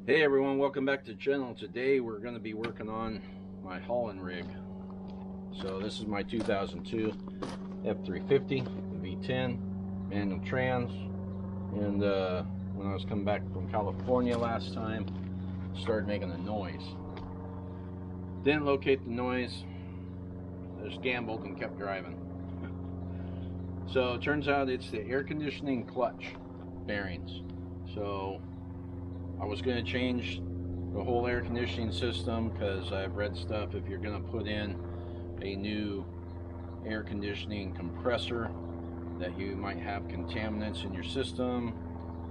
Hey everyone, welcome back to the channel. Today we're going to be working on my hauling rig. So this is my 2002 F350 V10 manual trans, and when I was coming back from California last time, it started making a noise. Didn't locate the noise, I just gambled and kept driving. So it turns out it's the air conditioning clutch bearings. So I was going to change the whole air conditioning system because I've read stuff, if you're going to put in a new air conditioning compressor, that you might have contaminants in your system.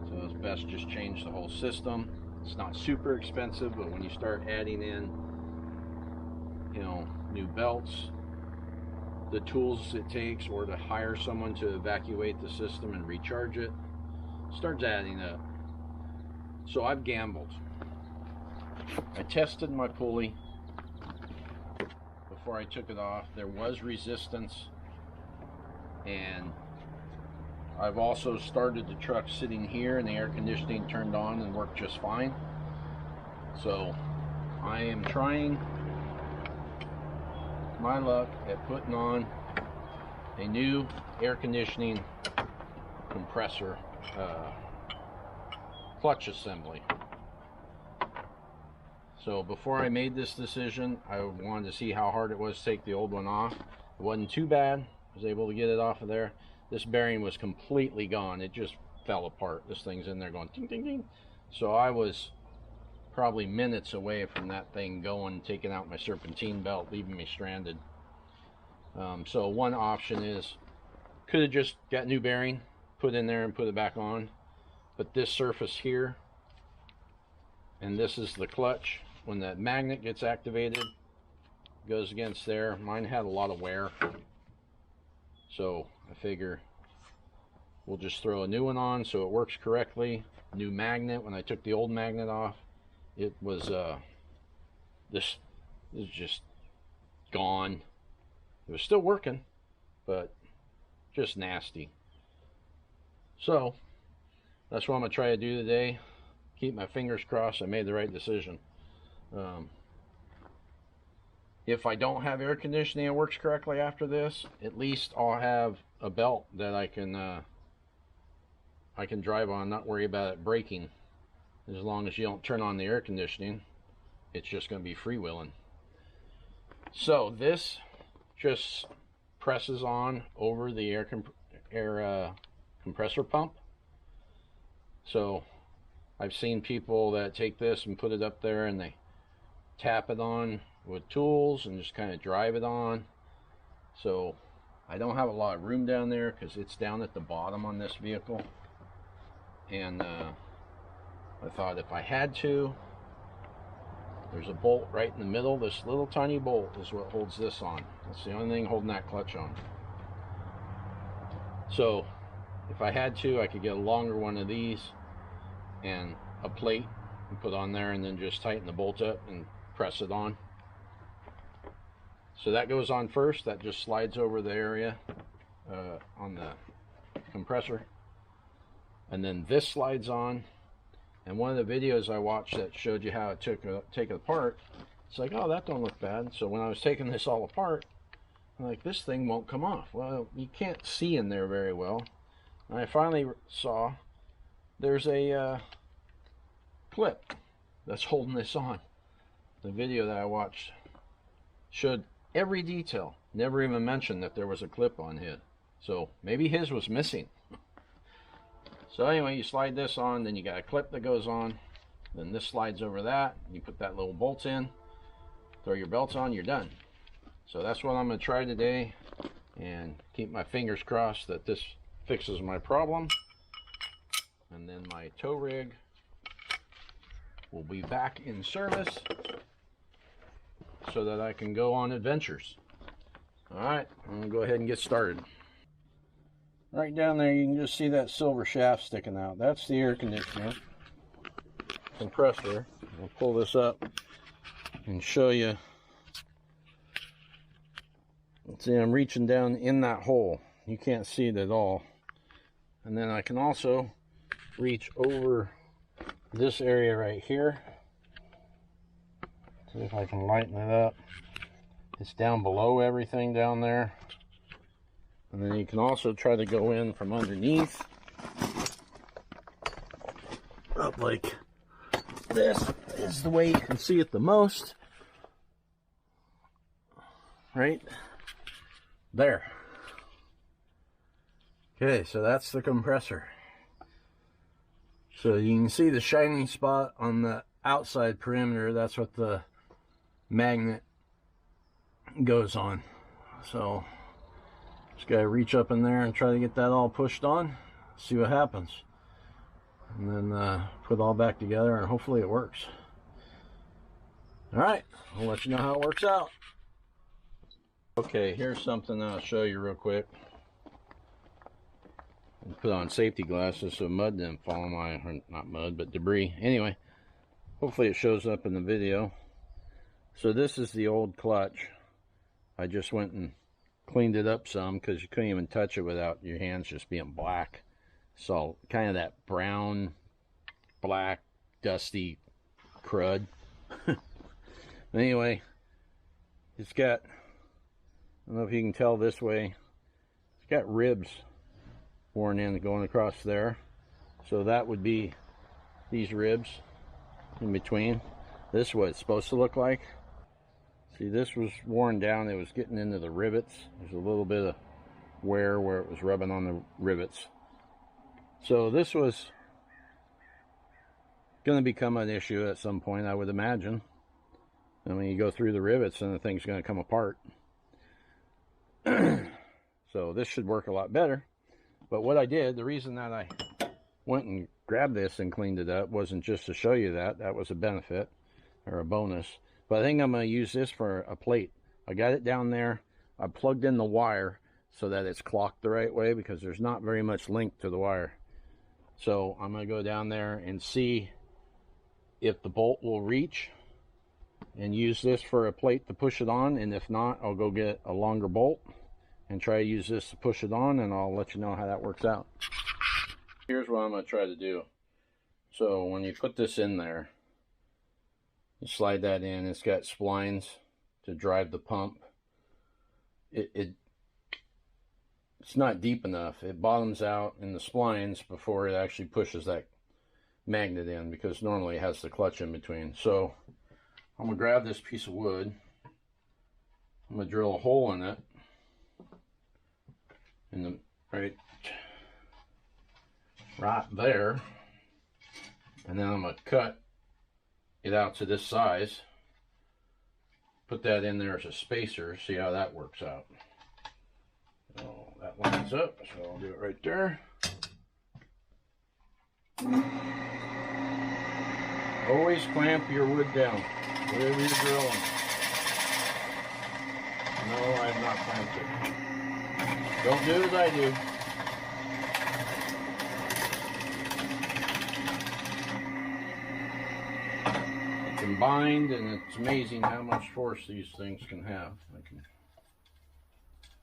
So it's best just change the whole system. It's not super expensive, but when you start adding in, new belts, the tools it takes, or to hire someone to evacuate the system and recharge it, starts adding up. So I've gambled. I tested my pulley before I took it off. There was resistance, and I've also started the truck sitting here and the air conditioning turned on and worked just fine. So I am trying my luck at putting on a new air conditioning compressor clutch assembly. So before I made this decision, I wanted to see how hard it was to take the old one off. It wasn't too bad. I was able to get it off of there. This bearing was completely gone. It just fell apart. This thing's in there going ding ding ding. So I was probably minutes away from that thing going, taking out my serpentine belt, leaving me stranded. So one option is, could have just got new bearing, put in there and put it back on. But this surface here, and this is the clutch, when that magnet gets activated, goes against there. Mine had a lot of wear, so I figure we'll just throw a new one on so it works correctly. New magnet. When I took the old magnet off, it was this is just gone. It was still working, but just nasty. So that's what I'm going to try to do today. Keep my fingers crossed I made the right decision. If I don't have air conditioning and it works correctly after this, at least I'll have a belt that I can drive on, not worry about it breaking. As long as you don't turn on the air conditioning, it's just going to be freewheeling. So this just presses on over the air compressor pump. So I've seen people that take this and put it up there and they tap it on with tools and just kind of drive it on. So I don't have a lot of room down there because it's down at the bottom on this vehicle. And I thought if I had to, there's a bolt right in the middle. This little tiny bolt is what holds this on. That's the only thing holding that clutch on. So if I had to, I could get a longer one of these and a plate and put on there, and then just tighten the bolt up and press it on. So that goes on first. That just slides over the area on the compressor, and then this slides on. And one of the videos I watched that showed you how to take it apart, it's like, oh, that don't look bad. So when I was taking this all apart, I'm like, this thing won't come off. Well, you can't see in there very well. And I finally saw there's a clip that's holding this on. The video that I watched showed every detail, never even mentioned that there was a clip on his. So maybe his was missing. So anyway, you slide this on, then you got a clip that goes on, then this slides over that, you put that little bolt in, throw your belts on, you're done. So that's what I'm going to try today, and keep my fingers crossed that this fixes my problem, and then my tow rig will be back in service so that I can go on adventures. Alright, I'm going to go ahead and get started. Right down there you can just see that silver shaft sticking out. That's the air conditioner compressor. I'll pull this up and show you. See, I'm reaching down in that hole. You can't see it at all. And then I can also reach over this area right here. See if I can lighten it up. It's down below everything down there. And then you can also try to go in from underneath. Up like this is the way you can see it the most. Right there. Okay, so that's the compressor. So you can see the shining spot on the outside perimeter. That's what the magnet goes on. So just gotta reach up in there and try to get that all pushed on, see what happens, and then put it all back together, and hopefully it works. All right, I'll let you know how it works out. Okay, here's something I'll show you real quick. I'll put on safety glasses so mud didn't fall on my, or not mud, but debris. Anyway, hopefully it shows up in the video. So this is the old clutch. I just went and cleaned it up some because you couldn't even touch it without your hands just being black. So kind of that brown, black, dusty crud. Anyway, it's got, I don't know if you can tell this way, it's got ribs worn in going across there. So that would be these ribs in between. This is what it's supposed to look like. See, this was worn down. It was getting into the rivets. There's a little bit of wear where it was rubbing on the rivets. So this was going to become an issue at some point, I would imagine. And when you go through the rivets, then the thing's going to come apart. So this should work a lot better. But what I did, the reason that I went and grabbed this and cleaned it up wasn't just to show you that. That was a benefit or a bonus. But I think I'm going to use this for a plate. I got it down there. I plugged in the wire so that it's clocked the right way because there's not very much length to the wire. So I'm going to go down there and see if the bolt will reach and use this for a plate to push it on. And if not, I'll go get a longer bolt and try to use this to push it on, and I'll let you know how that works out. Here's what I'm going to try to do. So when you put this in there, you slide that in. It's got splines to drive the pump. It's not deep enough. It bottoms out in the splines before it actually pushes that magnet in, because normally it has the clutch in between. So I'm going to grab this piece of wood. I'm going to drill a hole in it, in the right there, and then I'm going to cut it out to this size, put that in there as a spacer, see how that works out. So that lines up, so I'll do it right there. Always clamp your wood down, whatever you're drilling. No, I have not clamped it. Don't do as I do. Combined, and it's amazing how much force these things can have. They can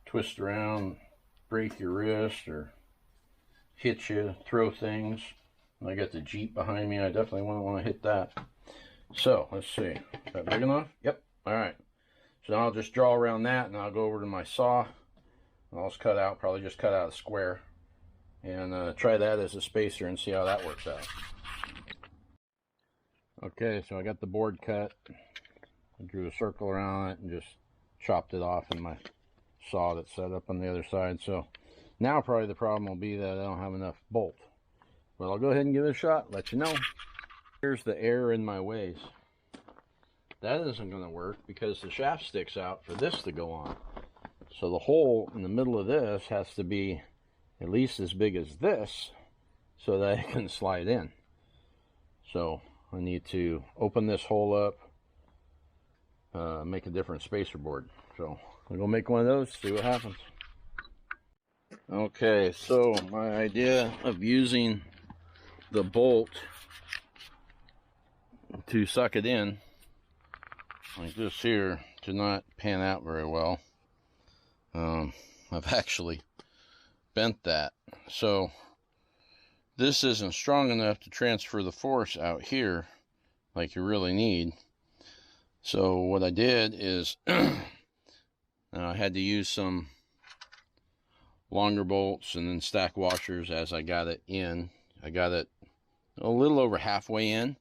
twist around, break your wrist, or hit you, throw things. I got the Jeep behind me. I definitely wouldn't want to hit that. So let's see. Is that big enough? Yep. All right. So now I'll just draw around that, and I'll go over to my saw. I'll just cut out, probably just cut out a square, and try that as a spacer and see how that works out. Okay, so I got the board cut. I drew a circle around it and just chopped it off in my saw that's set up on the other side. So now probably the problem will be that I don't have enough bolt. But I'll go ahead and give it a shot, let you know. Here's the error in my ways. That isn't going to work because the shaft sticks out for this to go on. So the hole in the middle of this has to be at least as big as this so that it can slide in. So I need to open this hole up, make a different spacer board. So I'll go make one of those, see what happens. Okay, so my idea of using the bolt to suck it in, like this here, did not pan out very well. I've actually bent that. So this isn't strong enough to transfer the force out here like you really need. So what I did is I had to use some longer bolts and then stack washers as I got it in. I got it a little over halfway in,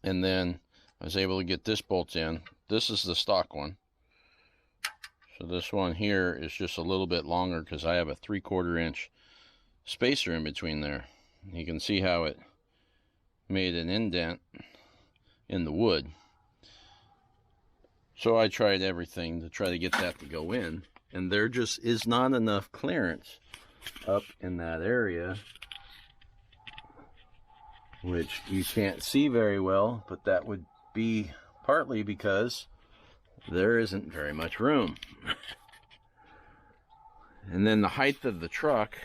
and then I was able to get this bolt in. This is the stock one. So this one here is just a little bit longer because I have a 3/4 inch spacer in between there. You can see how it made an indent in the wood. So I tried everything to try to get that to go in, and there just is not enough clearance up in that area, which you can't see very well, but that would be partly because there isn't very much room. And then the height of the truck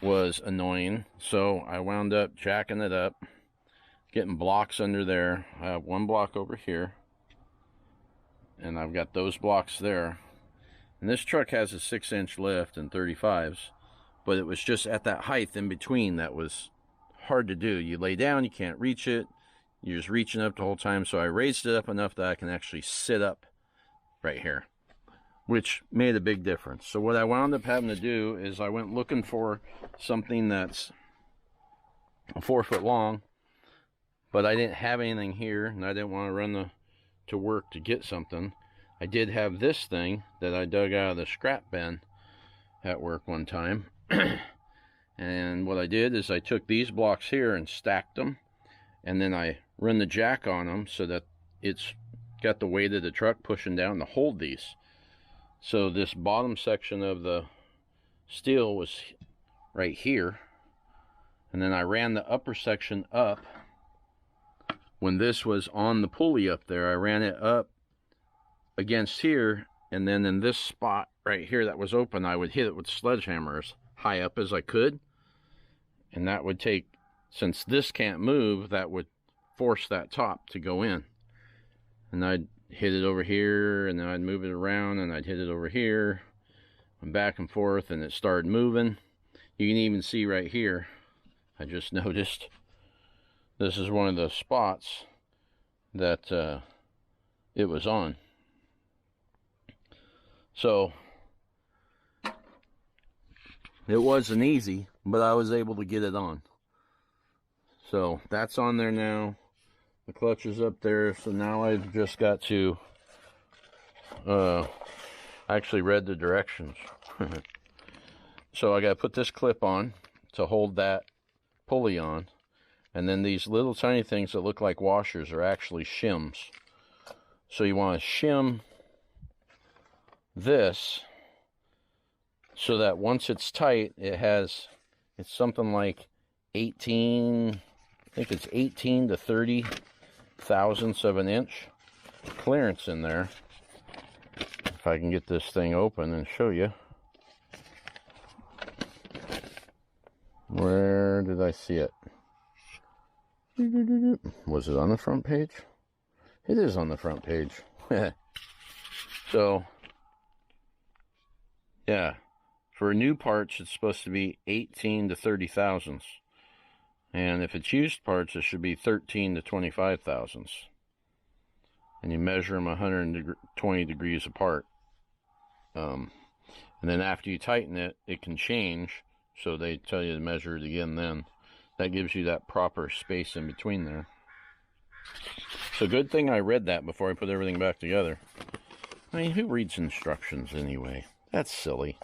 was annoying, so I wound up jacking it up, getting blocks under there. I have one block over here, and I've got those blocks there. And this truck has a 6-inch lift and 35s, but it was just at that height in between that was hard to do. You lay down, you can't reach it. You're just reaching up the whole time. So I raised it up enough that I can actually sit up right here, which made a big difference. So what I wound up having to do is I went looking for something that's 4 foot long, but I didn't have anything here, and I didn't want to run to work to get something. I did have this thing that I dug out of the scrap bin at work one time. And what I did is I took these blocks here and stacked them, and then I run the jack on them so that it's got the weight of the truck pushing down to hold these. So this bottom section of the steel was right here, and then I ran the upper section up. When this was on the pulley up there, I ran it up against here, and then in this spot right here that was open, I would hit it with sledgehammer as high up as I could, and that would take, since this can't move, that would force that top to go in. And I'd hit it over here, and then I'd move it around, and I'd hit it over here, and back and forth, and it started moving. You can even see right here, I just noticed, this is one of the spots that it was on. So it wasn't easy, but I was able to get it on. So that's on there now. The clutch is up there, so now I've just got to I actually read the directions. So I got to put this clip on to hold that pulley on, and then these little tiny things that look like washers are actually shims. So you want to shim this so that once it's tight, it's something like 18, I think it's 18 to 30 thousandths of an inch clearance in there. If I can get this thing open and show you. Where did I see it? Was it on the front page? It is on the front page. So, yeah, for new parts, it's supposed to be 18 to 30 thousandths. And if it's used parts, it should be 13 to 25 thousandths. And you measure them 120 degrees apart. And then after you tighten it, it can change. So they tell you to measure it again then. That gives you that proper space in between there. So good thing I read that before I put everything back together. I mean, who reads instructions anyway? That's silly.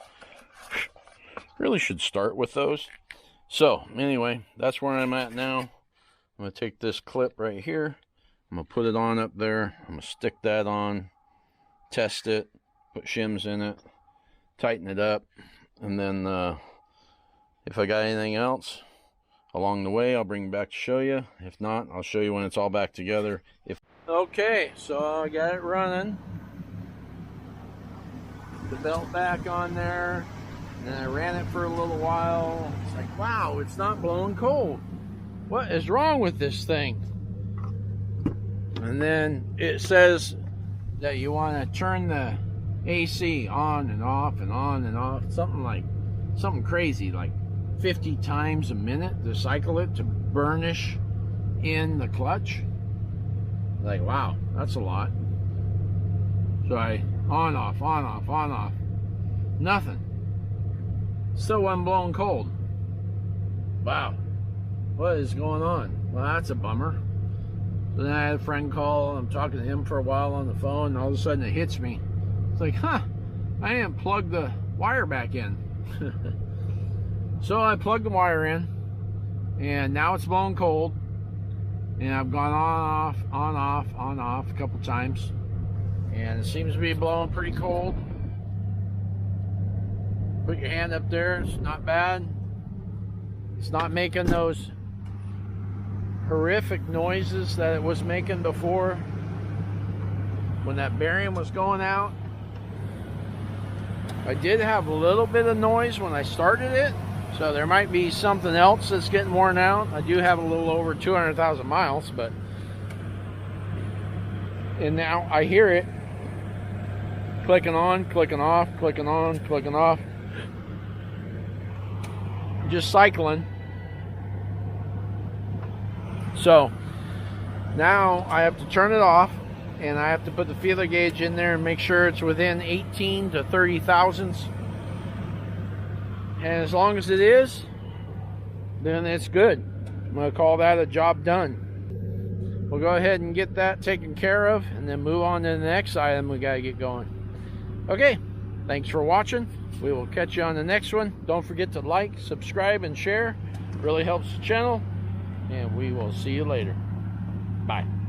Really should start with those. So, anyway, that's where I'm at now. I'm going to take this clip right here. I'm going to put it on up there. I'm going to stick that on, test it, put shims in it, tighten it up, and then if I got anything else along the way, I'll bring it back to show you. If not, I'll show you when it's all back together. Okay, so I got it running. The belt back on there, and I ran it for a little while. It's like, wow, it's not blowing cold. What is wrong with this thing? And then it says that you want to turn the AC on and off and on and off. Something crazy, like 50 times a minute to cycle it to burnish in the clutch. Like, wow, that's a lot. So I on, off, on, off, on, off. Nothing. Still wasn't blowing cold. Wow. What is going on? Well, that's a bummer. So then I had a friend call. I'm talking to him for a while on the phone, and all of a sudden it hits me. It's like, huh, I didn't plug the wire back in. So I plugged the wire in, and now it's blowing cold. And I've gone on, off, on, off, on, off a couple times. And it seems to be blowing pretty cold. Put your hand up there, it's not bad. It's not making those horrific noises that it was making before when that bearing was going out. I did have a little bit of noise when I started it, so there might be something else that's getting worn out. I do have a little over 200,000 miles, but and now I hear it clicking on, clicking off, clicking on, clicking off, just cycling. So now I have to turn it off, and I have to put the feeler gauge in there and make sure it's within 18 to 30 thousandths. And as long as it is, then it's good. I'm going to call that a job done. We'll go ahead and get that taken care of, and then move on to the next item we got to get going. Okay, thanks for watching. We will catch you on the next one. Don't forget to like, subscribe, and share. It really helps the channel. And we will see you later. Bye.